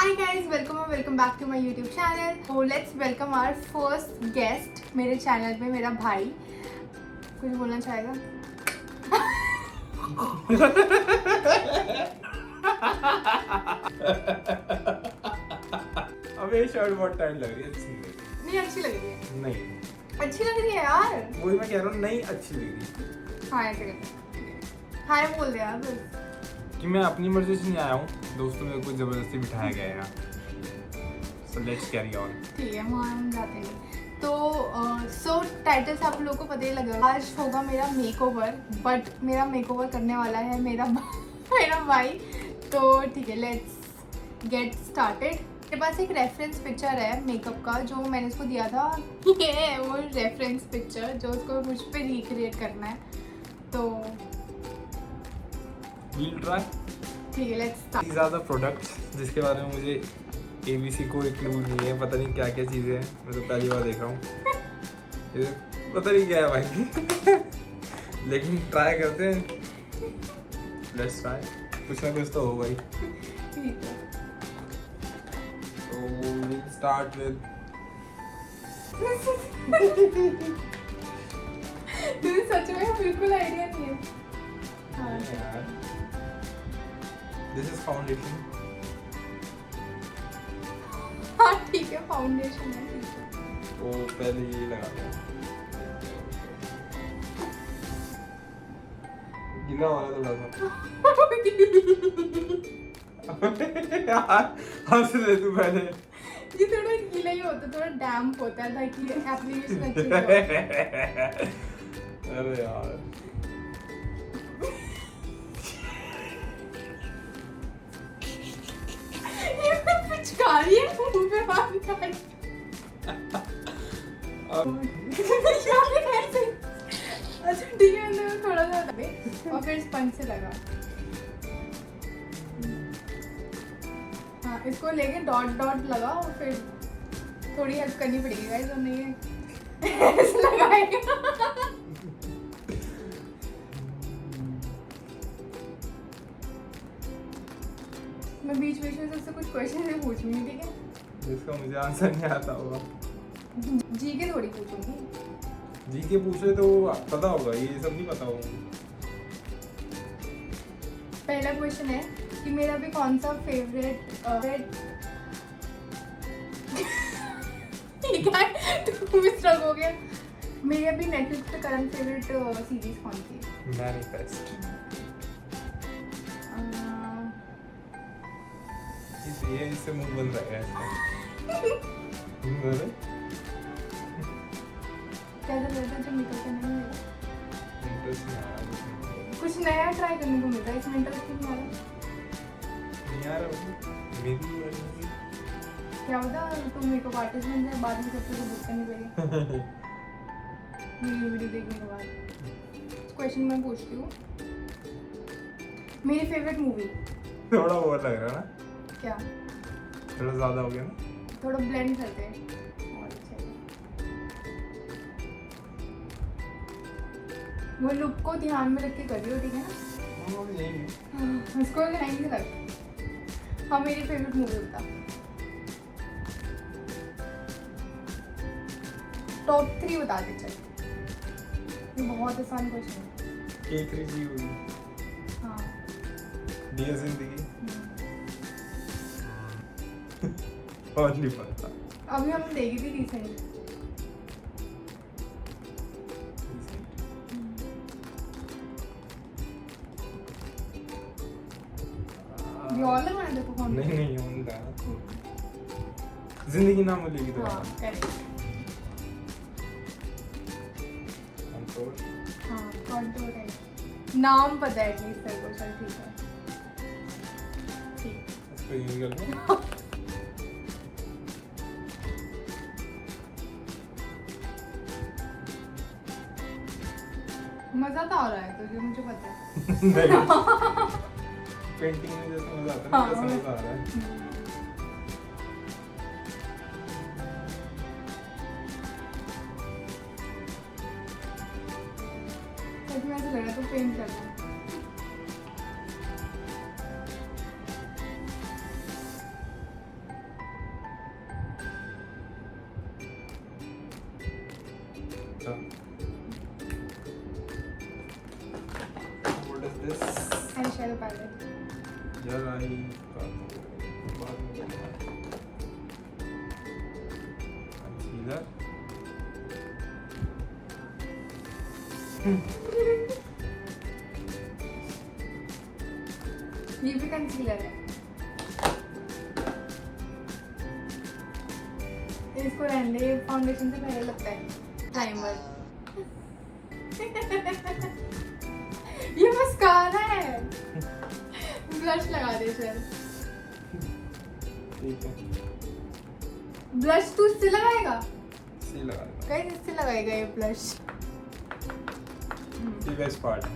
Hi guys, welcome back to my YouTube channel. So let's welcome our first guest मेरे channel पे, मेरा भाई। कुछ बोलना चाहेगा? अबे ये शर्ट बहुत टाइट लग रही है, अच्छी नहीं लग नहीं अच्छी लग रही है। रही। नहीं, अच्छी लग रही है यार। वही मैं कह रहा हूँ, नहीं अच्छी लग रही। हाँ ऐसे कर। हाय बोल दे यार बस। कि मैं अपनी मर्जी से नहीं आया हूँ, दोस्तों मेरे को जबरदस्ती बिठाया गया है यहाँ। So let's carry on। ठीक है, वहाँ हम जाते हैं। तो टाइटल से आप लोगों को पता ही लगा, आज होगा मेरा मेकओवर, बट मेरा मेकओवर करने वाला है मेरा मेरा भाई। तो ठीक है, लेट्स गेट स्टार्टेड। मेरे पास एक रेफरेंस पिक्चर है मेकअप का जो मैंने उसको दिया था। ये है वो रेफरेंस पिक्चर जो उसको मुझ पे रिक्रिएट करना है। तो We'll try। ठीक है, let's start. These are the products जिसके बारे में मुझे ABC को एक क्लू नहीं है, पता नहीं क्या क्या चीज़ें हैं, मैं तो पहली बार देख रहा हूँ। ये पता नहीं क्या है भाई। लेकिन ट्राई करते हैं। लेट्स ट्राई, कुछ ना कुछ तो होगा ही। ठीक है। So we'll start with तुझे सच में बिल्कुल आइडिया नहीं है। हाँ This is foundation। हाँ ठीक है, फाउंडेशन है। ठीक है। तो पहले ये लगा दिया, गीला वाला थोड़ा सा। हंस ले तू पहले। ये थोड़ा गीला ही होता है, थोड़ा डैम्प होता है ताकि एप्लीकेशन अच्छी हो। अरे यार ये पिचकारी है, मुंह पे बाल काट। यार ऐसे। अच्छा ठीक है, अंदर थोड़ा सा दे और फिर स्पंज से लगा। हाँ, इसको लेके डॉट डॉट लगा और फिर थोड़ी हेल्प करनी पड़ेगी गाइस, और नहीं है ऐसे लगाएगा। मैं बीच बीच में सबसे कुछ क्वेश्चन भी पूछूंगी, ठीक है? जिसका मुझे आंसर नहीं आता होगा। जी के थोड़ी पूछूंगी। जी के पूछे तो पता होगा, ये सब नहीं पता होगा। पहला क्वेश्चन है कि मेरा भी कौन सा फेवरेट ठीक है, तुम स्ट्रक हो गया। मेरे अभी नेटफ्लिक्स पे करंट फेवरेट सीरीज कौन सी है? मैनिफेस्ट। ये इससे मुंह बंद रहेगा इसका। अरे कैसा लगता है जब निकल के नहीं मिला? इंटरेस्ट नहीं आ रहा, कुछ नया ट्राई करने को मिल रहा है, इसमें इंटरेस्ट नहीं आ रहा। नहीं आ रहा मेरी वजह क्या होता तुम मेकअप आर्टिस्ट बन जाए, बाद में सबसे तो बुक करनी पड़ेगी मेरी वीडियो देखने के बाद। क्वेश्चन मैं पूछती हूँ, मेरी फेवरेट मूवी थोड़ा वो लग रहा है ना, क्या? थोड़ा ज्यादा हो गया ना। थोड़ा ब्लेंड करते हैं और अच्छे से। वो लुक को ध्यान में रख के करियो, ठीक है ना? हाँ, यही है। उसको लाइन से रख। हाँ, मेरी फेवरेट मूवी बता। टॉप 3 बता दे चल। ये बहुत आसान क्वेश्चन है। K3G होगी। हाँ। डियर जिंदगी। और नहीं पता। अभी हम देखी थी रिसेंट। ये और लगाना देखो कौन? नहीं नहीं होगा। जिंदगी नाम बोलेगी तो। हाँ करेक्ट। कंट्रोल। हाँ कंट्रोल है। नाम पता है एटलीस्ट तेरे को, चल ठीक है। ठीक। इसको यूज कर लो। मजा तो आ रहा है तुझे, मुझे पता है। पेंटिंग में जैसे मजा आता है ना, वैसा मजा आ रहा है। सच में ऐसा लग रहा तो पेंट कर रहा। अच्छा what is this eye shadow palette. यार आई का तो बाद में देखना कंसीलर ये भी कंसीलर है। इसको रहने दे, फाउंडेशन से पहले लगता है टाइमर। ये मस्कारा है। ब्लश लगा दे चल। ठीक है ब्लश तू इससे लगाएगा? सी लगा देना कहीं इससे लगाएगा ये ब्लश? ये बेस्ट पार्ट है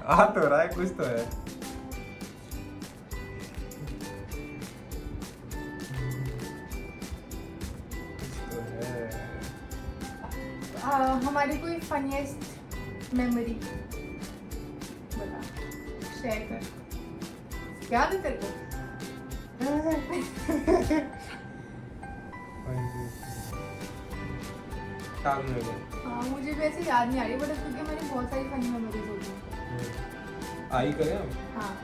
आ तो रहा है कुछ तो है हमारी कोई फनीएस्ट मेमोरी बता, शेयर कर। क्या है तेरे को? हाँ मुझे भी ऐसे याद नहीं आ रही, बट क्योंकि मैंने बहुत सारी फनी मेमोरीज होती हैं। आई करें हम हाँ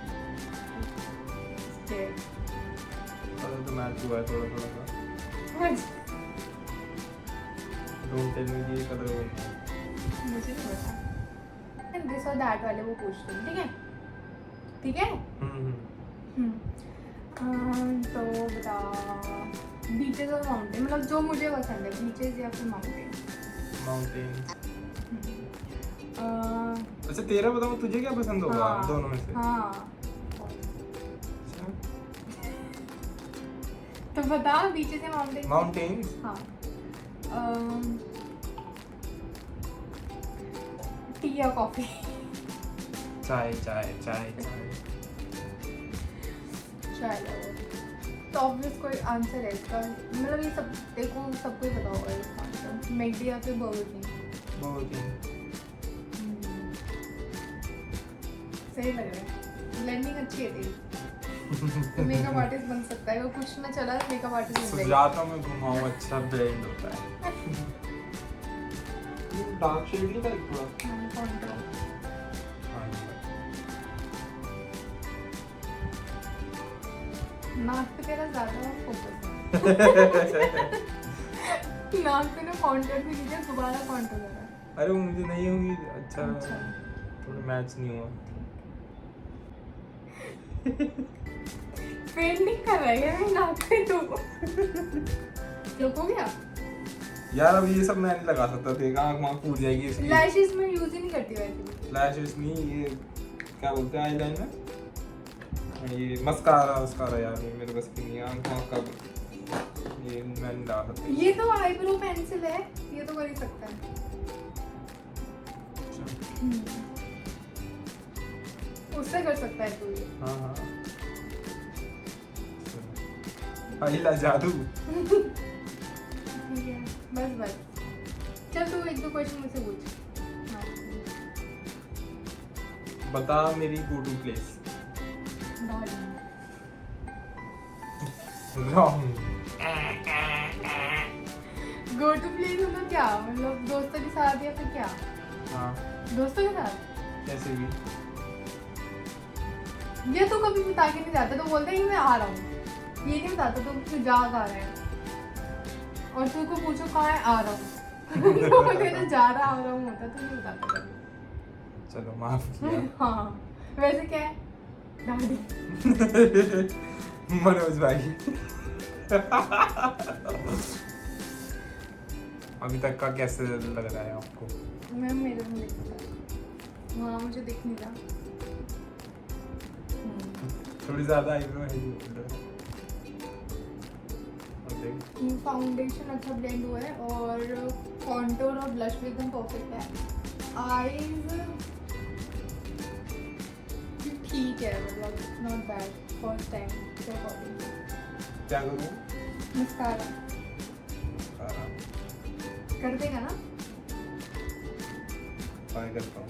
तो मैच हुआ है थोड़ा थोड़ा सा डोंट टेल मी ये कलर हो मुझे नहीं पता। दिस और दैट वाले वो पूछते हैं, ठीक है ठीक है। तो बता, बीचेस और माउंटेन, मतलब जो मुझे पसंद है, बीचेस या फिर माउंटेन। माउंटेन अच्छा तेरा बताओ तुझे क्या पसंद होगा हाँ, दोनों में से? हाँ अच्छा तो बता, बीचेस या माउंटेन? माउंटेन हाँ टी या कॉफी? चाय चाय चाय चाय चाय तो ऑब्वियस कोई आंसर है इसका, मतलब ये सब देखो सबको ही पता होगा इसका आंसर। मैकडी या फिर बर्गर किंग? बहुत ही सही लग रहा है, ब्लेंडिंग अच्छी है तेरी। तो मेकअप आर्टिस्ट बन सकता है, वो कुछ ना चला मेकअप आर्टिस्ट बन जाएगा। सुजाता में घुमाऊं अच्छा ब्लेंड होता है डार्क शेड नहीं कर थोड़ा कॉन्ट्रो नाक पे तेरा ज्यादा फोकस है। नाक पे ना कॉन्ट्रोल भी कीजिए, दोबारा कॉन्ट्रोल करा। अरे वो मुझे नहीं होगी अच्छा अच्छा। थोड़ा मैच नहीं हुआ फेड नहीं कर रहा है यार नाक पे तो। लोग हो गया यार अब ये सब मैं नहीं लगा सकता देखा आँख वहाँ फूट जाएगी इसकी लैशेस में यूज ही नहीं करती वैसे। लैशेस नहीं ये क्या बोलते हैं आईलाइनर ये मस्कारा यार ये मेरे बस की नहीं है आँख वहाँ का ये मैं नहीं लगा सकता ये तो आईब्रो पेंसिल है, ये तो कर ही सकता है। उससे कर सकता है तू ये। हाँ हाँ आईला जादू ठीक है बस बस। चल तू एक दो क्वेश्चन मुझसे पूछ। हाँ। बता मेरी go to place wrong go to place मतलब क्या, मतलब दोस्तों के साथ या फिर क्या? हाँ दोस्तों के साथ कैसे भी ये तो कभी बता के नहीं जाता, तो बोलते हैं कि मैं आ रहा हूँ, ये नहीं बताता तो जा कहाँ रहा है, और तू को पूछो कहाँ है, आ रहा हूँ। तो बोलते ना जा रहा आ रहा हूँ होता तो नहीं बताता कभी। चलो माफ किया हाँ वैसे क्या है दादी? मनोज भाई अभी तक का कैसे लग रहा है आपको? मैं मेरे में दिख रहा, वहाँ मुझे दिख नहीं रहा। थोड़ी ज्यादा आईब्रो है फाउंडेशन अच्छा ब्लेंड हुआ है और कॉन्टूर और ब्लश भी एकदम परफेक्ट है। आईज ठीक है, मतलब नॉट बैड फर्स्ट टाइम के अकॉर्डिंग। क्या करूँ? मस्कारा कर देगा ना? ट्राई करता हूँ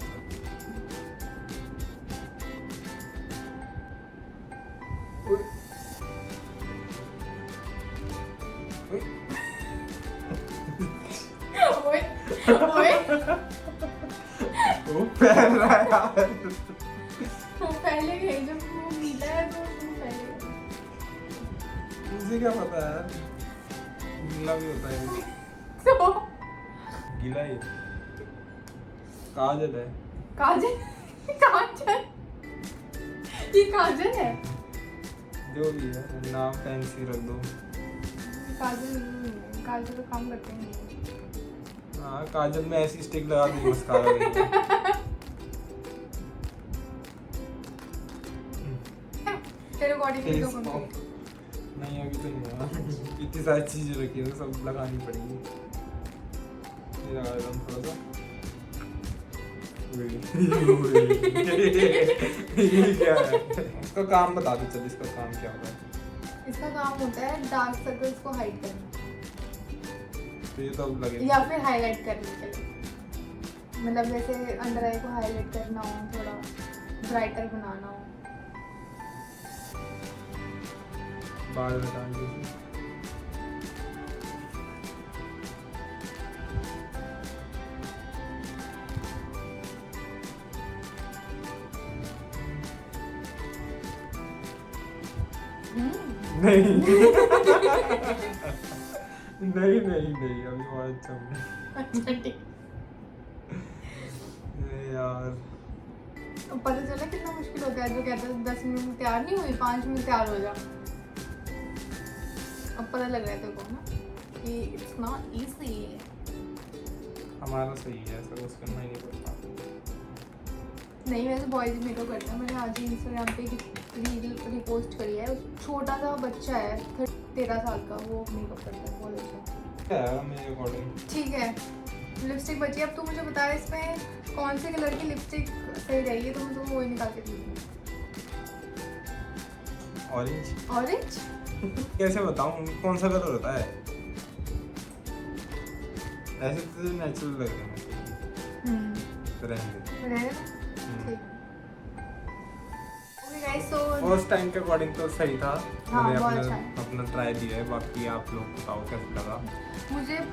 वो पहन रहा है यार। वो पहले गए जब वो गीला है तो वो पहले मुझे क्या पता यार, गीला भी होता है। तो गीला ही काजल है। काजल काजल ये काजल है। जो भी है नाम फैंसी रख दो। काजल काजल तो काम करते हैं। हाँ काजल में ऐसी स्टिक लगा दी मस्कारा देंगे। तेरे बॉडी पे तो फेस पॉप नहीं अभी तो नहीं हुआ। इतनी सारी चीजें रखी है सब लगानी पड़ेगी। ये लगा देता हूँ थोड़ा सा। ये क्या है? इसका काम बता दो चल, इसका काम क्या होता है? इसका काम होता है डार्क सर्कल्स को हाइड करना तो ये तो अब लगे या फिर हाईलाइट करने के लिए। मतलब जैसे अंडर आई को हाईलाइट करना हो, थोड़ा ब्राइटर बनाना हो। बाल हटाने के। नहीं नहीं नहीं नहीं अभी बहुत अच्छा हूँ। अच्छा ठीक। यार अब पता चला कितना मुश्किल होता है। जो कहते हैं 10 मिनट में तैयार नहीं हुई, 5 मिनट तैयार हो जा। अब पता लग रहा है तेरे को ना कि इट्स नॉट इजी। हमारा सही है, ऐसा कुछ करना ही नहीं पड़ता। नहीं वैसे बॉयज मेकअप करते हैं। मैंने आज ही इंस्टाग्राम पे रील रिपोस्ट करी है। छोटा सा बच्चा है 13 साल का, वो मेकअप करता है बहुत अच्छा। क्या है मेरे अकॉर्डिंग? ठीक है लिपस्टिक बची है। अब तू मुझे बता इसमें कौन से कलर की लिपस्टिक सही रहेगी, तो मैं तुमको वही निकाल के दूँगी। ऑरेंज। ऑरेंज कैसे बताऊं कौन सा कलर होता है? ऐसे तो नेचुरल लग रहे हैं। तो रहने दे। गाइस सो फर्स्ट टाइम के अकॉर्डिंग तो सही था। हाँ, मैंने बहुत अपना अच्छा है। अपना ट्राई दिया है। बाकी आप लोग बताओ कैसा लगा।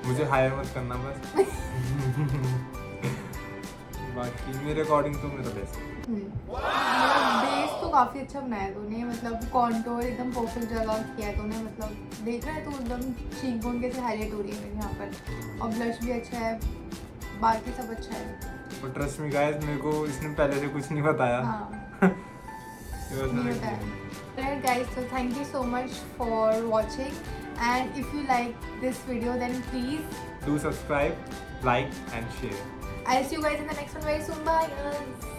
मुझे हायर मत करना बस। बाकी मेरे अकॉर्डिंग तो मेरा बेस्ट। मतलब बेस तो काफी अच्छा बनाया तूने। मतलब कॉन्टोर एकदम परफेक्ट जगह किया है तूने। मतलब देख रहा है तू एकदम चीक बोन कैसे हाईलाइट हो रही है मेरे यहाँ पर। और ब्लश भी अच्छा है, बाकी सब अच्छा है। और ट्रस्ट मी गाइस मेरे को इसने पहले से कुछ नहीं बताया। हाँ नहीं बताया। Guys, so thank you so much for watching, and if you like this video then please do subscribe, like and share. I'll see you guys in the next one very soon. Bye guys.